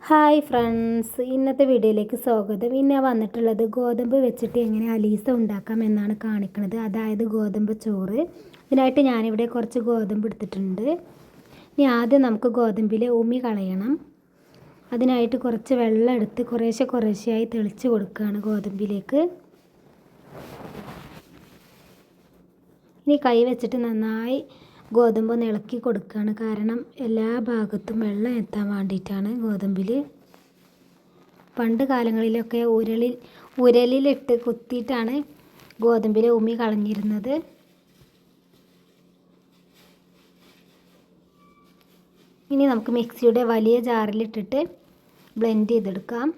Hi friends, ഇന്നത്തെ വീഡിയോയിലേക്ക് സ്വാഗതം. ഇന്ന് ഞാൻ വന്നിട്ടുള്ളത് ഗോതമ്പ് വെച്ചിട്ട് എങ്ങനെ അലീസ ഉണ്ടാക്കാം എന്നാണ് കാണിക്കുന്നത്. അതായത് ഗോതമ്പ് ചോറ്. ഇതിനായിട്ട് ഞാനിവിടെ കുറച്ച് ഗോതമ്പ് എടുത്തിട്ടുണ്ട്. ഇനി ആദ്യം നമുക്ക് ഗോതമ്പിലെ ഉമി കളയണം. അതിനായിട്ട് കുറച്ച് വെള്ളം എടുത്ത് കുറേശ്ശെയായി തെളിച്ച് കൊടുക്കുകയാണ് ഗോതമ്പിലേക്ക്. ഇനി കൈ വെച്ചിട്ട് നന്നായി ഗോതമ്പ് ഒന്ന് ഇളക്കി കൊടുക്കുകയാണ്. കാരണം എല്ലാ ഭാഗത്തും വെള്ളം എത്താൻ വേണ്ടിയിട്ടാണ് ഗോതമ്പിൽ. പണ്ട് കാലങ്ങളിലൊക്കെ ഉരലിലിട്ട് കുത്തിയിട്ടാണ് ഗോതമ്പിലെ ഉമി കളഞ്ഞിരുന്നത്. ഇനി നമുക്ക് മിക്സിയുടെ വലിയ ജാറിലിട്ടിട്ട് ബ്ലെൻഡ് ചെയ്തെടുക്കാം.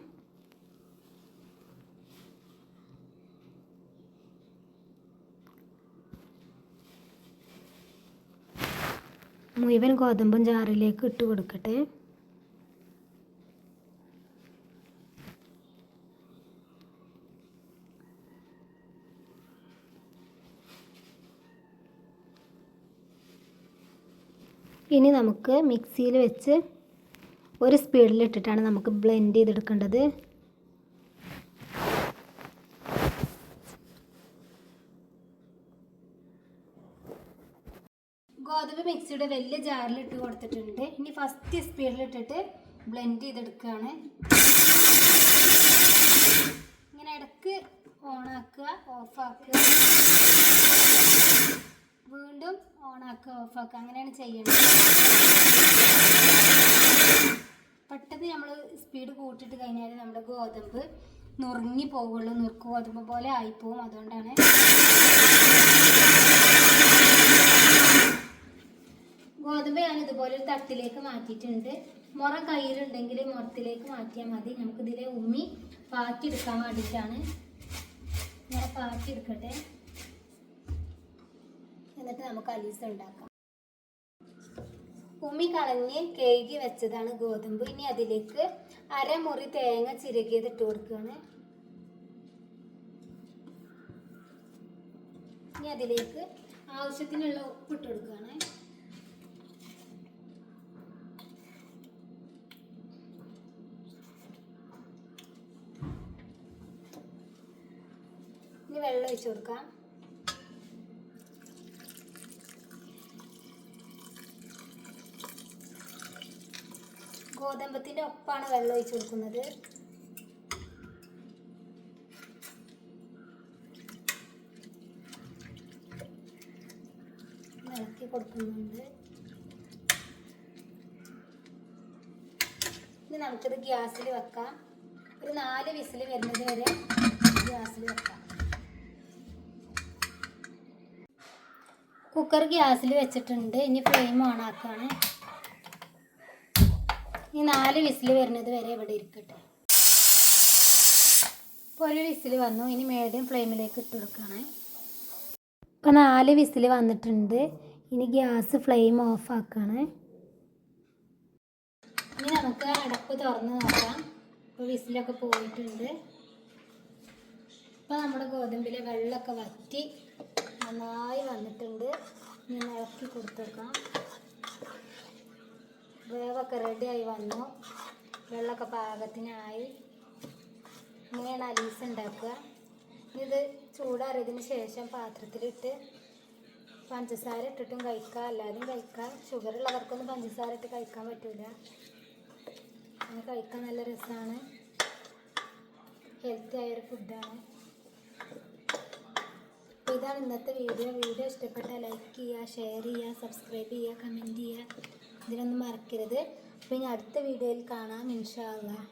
മുഴുവൻ ഗോതമ്പും ജാറിലേക്ക് ഇട്ട് കൊടുക്കട്ടെ. ഇനി നമുക്ക് മിക്സിയിൽ വെച്ച് ഒരു സ്പീഡിലിട്ടിട്ടാണ് നമുക്ക് ബ്ലെൻഡ് ചെയ്തെടുക്കേണ്ടത്. ഗോതമ്പ് മിക്സിയുടെ വലിയ ജാറിലിട്ട് കൊടുത്തിട്ടുണ്ട്. ഇനി ഫസ്റ്റ് സ്പീഡിലിട്ടിട്ട് ബ്ലെൻഡ് ചെയ്തെടുക്കുകയാണ്. ഇങ്ങനെ ഇടയ്ക്ക് ഓണാക്കുക, ഓഫാക്കുക, വീണ്ടും ഓണാക്കുക, ഓഫാക്കുക, അങ്ങനെയാണ് ചെയ്യേണ്ടത്. പെട്ടെന്ന് നമ്മൾ സ്പീഡ് കൂട്ടിയിട്ട് കഴിഞ്ഞാൽ നമ്മുടെ ഗോതമ്പ് നുറുങ്ങി പോകുള്ളൂ, നുറുക്ക് ഗോതമ്പ് പോലെ ആയിപ്പോവും. അതുകൊണ്ടാണ് ഗോതമ്പ് ഞാൻ ഇതുപോലെ ഒരു തട്ടിലേക്ക് മാറ്റിയിട്ടുണ്ട്. മുറം കയ്യിലുണ്ടെങ്കിൽ മുറത്തിലേക്ക് മാറ്റിയാൽ മതി. നമുക്കിതിലെ ഉമ്മി പാറ്റിയെടുക്കാൻ വേണ്ടിയിട്ടാണ്. ഇങ്ങനെ പാറ്റിയെടുക്കട്ടെ. എന്നിട്ട് നമുക്ക് അലീസ ഉണ്ടാക്കാം. ഉമ്മി കളഞ്ഞ് കഴുകി വെച്ചതാണ് ഗോതമ്പ്. ഇനി അതിലേക്ക് അരമുറി തേങ്ങ ചിരകിയത് ഇട്ട് കൊടുക്കുകയാണ്. ഇനി അതിലേക്ക് ആവശ്യത്തിനുള്ള ഉപ്പ് ഇട്ട് കൊടുക്കുകയാണ്. ഇനി വെള്ളം ഒഴിച്ചു കൊടുക്കാം. ഗോതമ്പത്തിൻ്റെ ഒപ്പാണ് വെള്ളം ഒഴിച്ചു കൊടുക്കുന്നത്. ഇളക്കി കൊടുക്കുന്നുണ്ട്. ഇനി നമുക്കിത് ഗ്യാസിൽ വെക്കാം. ഒരു 4 വിസിൽ വരുന്നത് വരെ ഗ്യാസിൽ വെക്കാം. കുക്കർ ഗ്യാസിൽ വെച്ചിട്ടുണ്ട്. ഇനി ഫ്ലെയിം ഓൺ ആക്കുകയാണ്. ഇനി 4 വിസിൽ വരുന്നത് വരെ ഇവിടെ ഇരിക്കട്ടെ. ഇപ്പോൾ ഒരു വിസിൽ വന്നു. ഇനി മീഡിയം ഫ്ലെയിമിലേക്ക് ഇട്ട് കൊടുക്കുകയാണ്. ഇപ്പോൾ 4 വിസിൽ വന്നിട്ടുണ്ട്. ഇനി ഗ്യാസ് ഫ്ലെയിം ഓഫ് ആക്കുകയാണ്. ഇനി നമുക്ക് അടപ്പ് തുറന്ന് നോക്കാം. ഇപ്പോൾ വിസിലൊക്കെ പോയിട്ടുണ്ട്. ഇപ്പോൾ നമ്മുടെ ഗോതമ്പിലെ വെള്ളമൊക്കെ വറ്റി നന്നായി വന്നിട്ടുണ്ട്. ഇനി ഇളക്കി കൊടുത്ത് നോക്കാം. വേവൊക്കെ റെഡിയായി വന്നു. വെള്ളമൊക്കെ പാകത്തിനായി. ഇങ്ങനെയാണ് അലീസ ഉണ്ടാക്കുക. ഇത് ചൂടാറിയതിന് ശേഷം പാത്രത്തിലിട്ട് പഞ്ചസാര ഇട്ടിട്ടും കഴിക്കാം, അല്ലാതെയും കഴിക്കാം. ഷുഗറുള്ളവർക്കൊന്നും പഞ്ചസാര ഇട്ട് കഴിക്കാൻ പറ്റില്ല. അങ്ങനെ കഴിക്കാൻ നല്ല രസമാണ്. ഹെൽത്തി ആയൊരു ഫുഡാണ്. അപ്പോൾ ഇതാണ് ഇന്നത്തെ വീഡിയോ. ഇഷ്ടപ്പെട്ടാൽ ലൈക്ക് ചെയ്യുക, ഷെയർ ചെയ്യുക, സബ്സ്ക്രൈബ് ചെയ്യുക, കമൻറ്റ് ചെയ്യുക. ഇതിനൊന്നും മറക്കരുത്. അപ്പോൾ ഇനി അടുത്ത വീഡിയോയിൽ കാണാം ഇൻഷാ അല്ലാഹ്.